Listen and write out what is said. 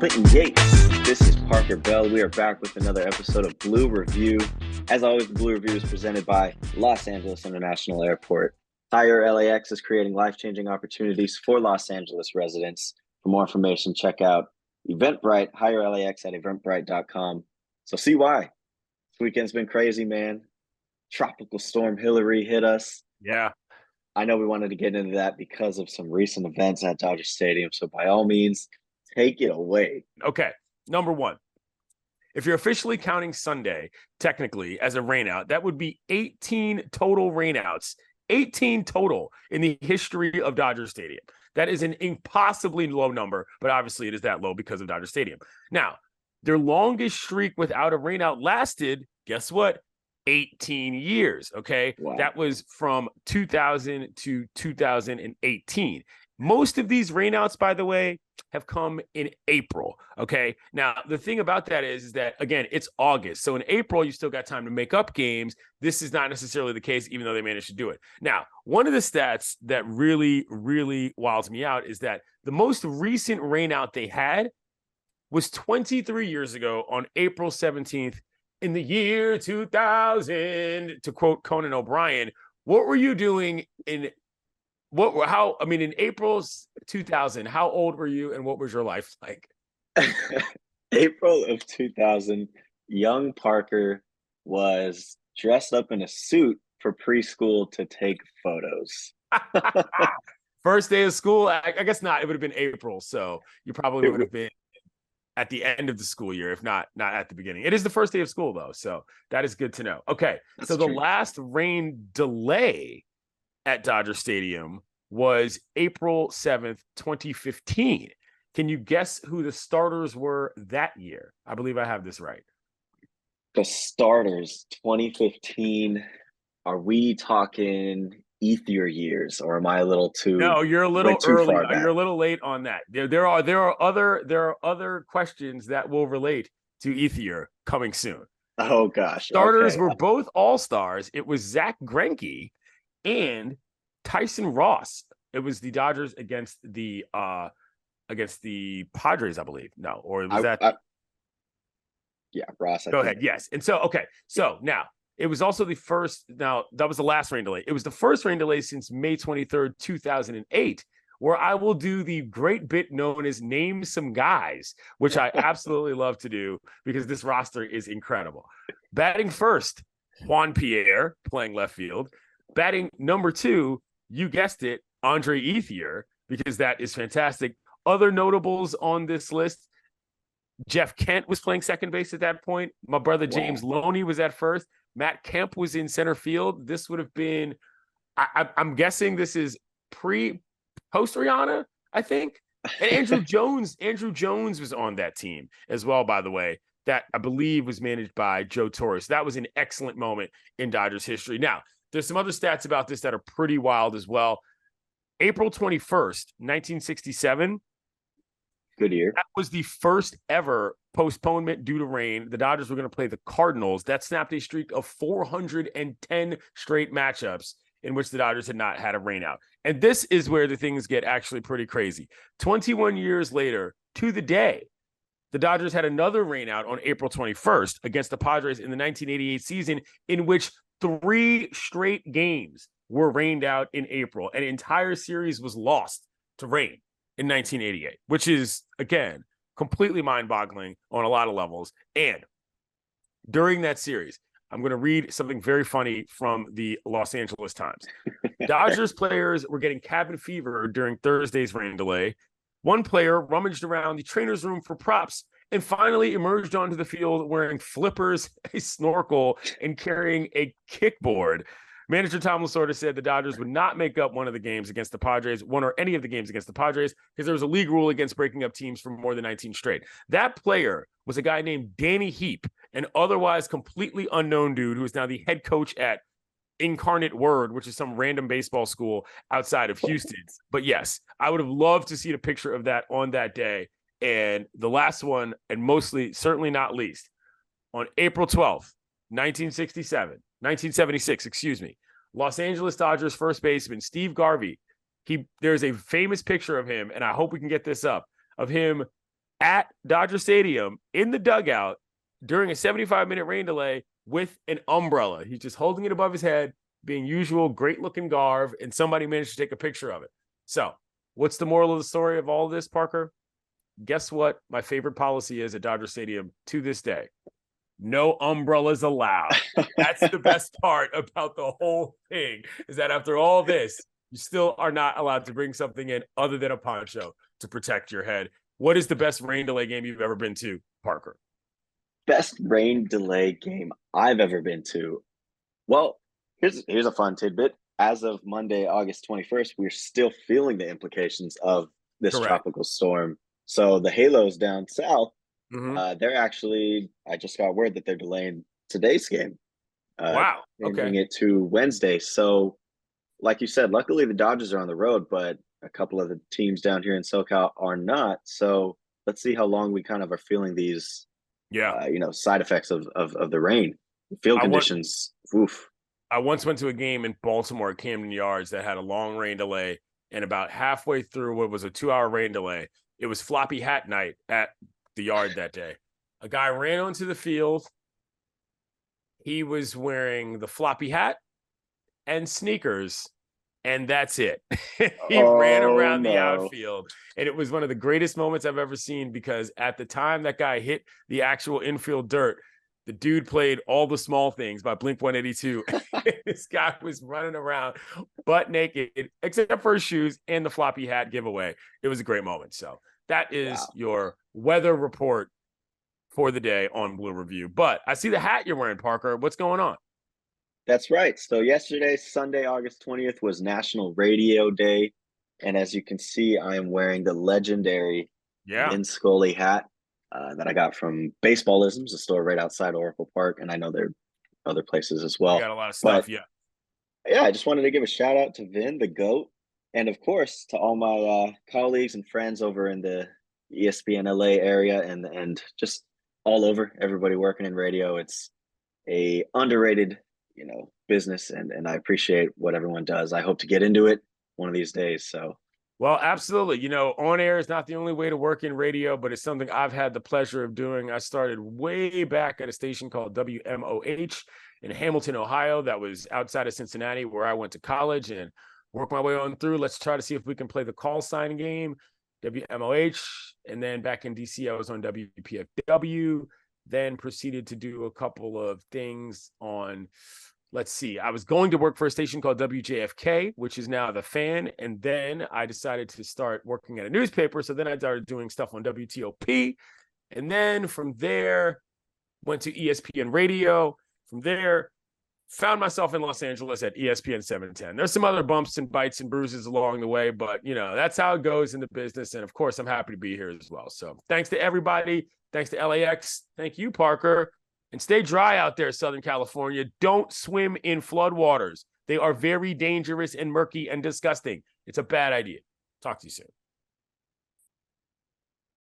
Clinton Yates. This is Parker Bell. We are back with another episode of Blue Review. As always, the Blue Review is presented by Los Angeles International Airport. Hire LAX is creating life-changing opportunities for Los Angeles residents. For more information, check out Eventbrite. Hire LAX at eventbrite.com. So see why. This weekend's been crazy, man. Tropical storm Hillary hit us. Yeah. I know we wanted to get into that because of some recent events at Dodger Stadium. So by all means, take it away. Okay. Number one, if you're officially counting Sunday, technically, as a rainout, that would be 18 total rainouts, 18 total in the history of Dodger Stadium. That is an impossibly low number, but obviously it is that low because of Dodger Stadium. Now, their longest streak without a rainout lasted, guess what? 18 years, okay? Wow. That was from 2000 to 2018. Most of these rainouts, by the way, have come in April, okay? Now, the thing about that is that, again, it's August. So in April, you still got time to make up games. This is not necessarily the case, even though they managed to do it. Now, one of the stats that really, really wilds me out is that the most recent rainout they had was 23 years ago on April 17th in the year 2000, to quote Conan O'Brien. What were you doing in April 2000, how old were you and what was your life like? April of 2000, young Parker was dressed up in a suit for preschool to take photos. First day of school? I guess not. It would have been April, so you probably would have been at the end of the school year, if not at the beginning. It is the first day of school, though, so that is good to know. Okay, so the last rain delay at Dodger Stadium was April 7th, 2015. Can you guess who the starters were that year? I believe I have this right. The starters, 2015. Are we talking Ethier years, or am I a little too? No, you're a little early. You're a little late on that. There are other questions that will relate to Ethier coming soon. Oh gosh. Starters were both all-stars. It was Zach Greinke and Tyson Ross. It was the Dodgers against the Padres, I believe. No, or was yeah, Ross. Go ahead. Yes. And so, okay. So now it was also the first. Now that was the last rain delay. It was the first rain delay since May 23rd, 2008, where I will do the great bit known as name some guys, which I absolutely love to do because this roster is incredible. Batting first, Juan Pierre playing left field. Batting number two, you guessed it, Andre Ethier, because that is fantastic. Other notables on this list, Jeff Kent was playing second base at that point. My brother James Loney was at first. Matt Kemp was in center field. This would have been, I'm guessing this is post Rihanna, I think. And Andrew Jones was on that team as well, by the way. That I believe was managed by Joe Torre. So that was an excellent moment in Dodgers history. Now, there's some other stats about this that are pretty wild as well. April 21st, 1967. Good year. That was the first ever postponement due to rain. The Dodgers were going to play the Cardinals. That snapped a streak of 410 straight matchups in which the Dodgers had not had a rainout. And this is where the things get actually pretty crazy. 21 years later, to the day, the Dodgers had another rainout on April 21st against the Padres in the 1988 season, in which 3 straight games were rained out in April. An entire series was lost to rain in 1988, which is, again, completely mind-boggling on a lot of levels. And during that series, I'm going to read something very funny from the Los Angeles Times. Dodgers players were getting cabin fever during Thursday's rain delay. One player rummaged around the trainer's room for props and finally emerged onto the field wearing flippers, a snorkel, and carrying a kickboard. Manager Tom Lasorda said the Dodgers would not make up one of the games against the Padres, one or any of the games against the Padres, because there was a league rule against breaking up teams for more than 19 straight. That player was a guy named Danny Heap, an otherwise completely unknown dude who is now the head coach at Incarnate Word, which is some random baseball school outside of Houston. But yes, I would have loved to see a picture of that on that day. And the last one, and certainly not least, on April 12th, 1976, Los Angeles Dodgers first baseman Steve Garvey. There's a famous picture of him, and I hope we can get this up, of him at Dodger Stadium in the dugout during a 75-minute rain delay with an umbrella. He's just holding it above his head, being usual, great-looking garb, and somebody managed to take a picture of it. So what's the moral of the story of all of this, Parker? Guess what my favorite policy is at Dodger Stadium to this day? No umbrellas allowed. That's the best part about the whole thing, is that after all this, you still are not allowed to bring something in other than a poncho to protect your head. What is the best rain delay game you've ever been to, Parker? Best rain delay game I've ever been to. Well, here's a fun tidbit. As of Monday, August 21st, we're still feeling the implications of this Correct. tropical storm. So the Halos down south, they're actually, I just got word that they're delaying today's game. Wow. Changing it to Wednesday. So, like you said, luckily the Dodgers are on the road, but a couple of the teams down here in SoCal are not. So let's see how long we kind of are feeling these, side effects of the rain. Field conditions. Oof. I once went to a game in Baltimore at Camden Yards that had a long rain delay, and about halfway through what was a 2-hour rain delay, it was floppy hat night at the Yard that day. A guy ran onto the field. He was wearing the floppy hat and sneakers, and that's it. He ran around the outfield, and it was one of the greatest moments I've ever seen, because at the time that guy hit the actual infield dirt, the dude played All the Small Things by Blink-182. This guy was running around butt naked, except for his shoes and the floppy hat giveaway. It was a great moment. So that is your weather report for the day on Blue Review. But I see the hat you're wearing, Parker. What's going on? That's right. So yesterday, Sunday, August 20th, was National Radio Day. And as you can see, I am wearing the legendary Vin Scully hat that I got from Baseballisms, a store right outside Oracle Park. And I know there are other places as well. You got a lot of stuff, Yeah, I just wanted to give a shout out to Vin, the GOAT. And of course, to all my colleagues and friends over in the ESPN LA area and just all over, everybody working in radio. It's a underrated business, and I appreciate what everyone does. I hope to get into it one of these days. So, well, absolutely. On air is not the only way to work in radio, but it's something I've had the pleasure of doing. I started way back at a station called WMOH in Hamilton, Ohio, that was outside of Cincinnati, where I went to college, and worked my way on through. Let's try to see if we can play the call sign game, WMOH, and then back in DC, I was on WPFW. Then proceeded to do a couple of things on, let's see, I was going to work for a station called WJFK, which is now The Fan. And then I decided to start working at a newspaper. So then I started doing stuff on WTOP. And then from there, went to ESPN Radio. From there, found myself in Los Angeles at ESPN 710. There's some other bumps and bites and bruises along the way, but that's how it goes in the business. And of course, I'm happy to be here as well. So thanks to everybody. Thanks to LAX. Thank you, Parker. And stay dry out there, Southern California. Don't swim in floodwaters. They are very dangerous and murky and disgusting. It's a bad idea. Talk to you soon.